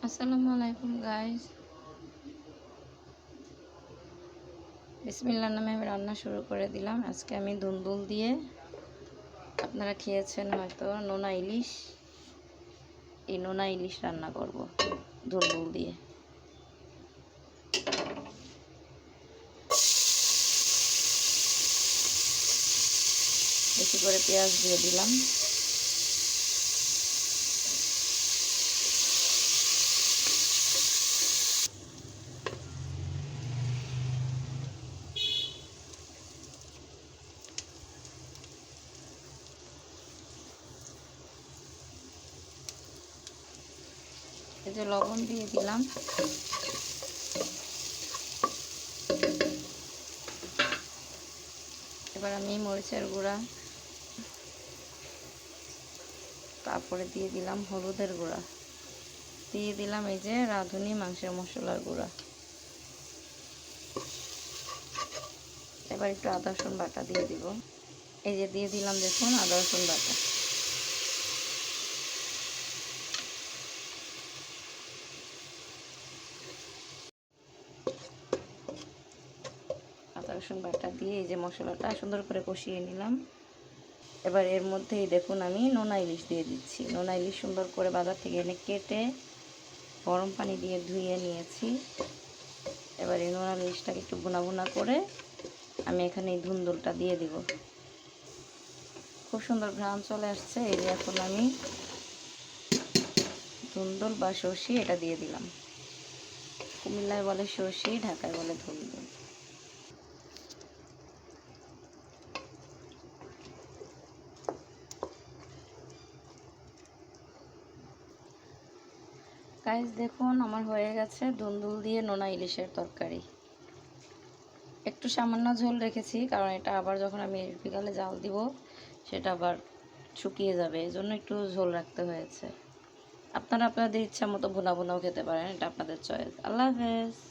আসসালামু আলাইকুম গাইস। বিসমিল্লাহর নামে আমি রান্না শুরু করে দিলাম। আজকে আমি দুন্দুল দিয়ে, আপনারা খেয়েছেন হয়তো নোনা ইলিশ, এই নোনা ইলিশ রান্না করব দুন্দুল দিয়ে। বেশি করে পেঁয়াজ দিয়ে দিলাম। এই যে লবণ দিয়ে দিলাম। এবার আমি মরিচের গুঁড়া, তারপরে দিয়ে দিলাম হলুদের গুঁড়া, দিয়ে দিলাম এই যে রাঁধুনি মাংসের মশলার গুঁড়া। এবার একটু আদা রসুন বাটা দিয়ে দিব। এই যে দিয়ে দিলাম, দেখুন আদা রসুন বাটা। আদা রসুন বাটা দিয়ে এই যে মশলাটা সুন্দর করে কষিয়ে নিলাম। এবার এর মধ্যেই দেখুন আমি নোনা ইলিশ দিয়ে দিচ্ছি। নোনা ইলিশ সুন্দর করে বাজার থেকে এনে কেটে গরম পানি দিয়ে ধুয়ে নিয়েছি। এবার এই নোনা ইলিশটাকে একটু ভুনা ভুনা করে আমি এখানে এই ধুন্দুলটা দিয়ে দিব। খুব সুন্দর ঘ্রাণ চলে আসছে। এই যে এখন আমি ধুন্দুল বা সর্ষি এটা দিয়ে দিলাম। কুমিল্লায় বলে সর্ষি, ঢাকায় বলে ধুন্দুল। গাইস দেখুন আমার হয়ে গেছে দুন্দুল দিয়ে নোনা ইলিশের তরকারি। একটু সামান্য ঝোল রেখেছি, কারণ এটা আবার যখন আমি বিকালে জাল দিব সেটা আবার শুকিয়ে যাবে, এই জন্য একটু ঝোল রাখতে হয়েছে। আপনারা আপনাদের ইচ্ছা মতো ভুনা ভুনাও খেতে পারেন, এটা আপনাদের চয়েস। আল্লাহ হাফেজ।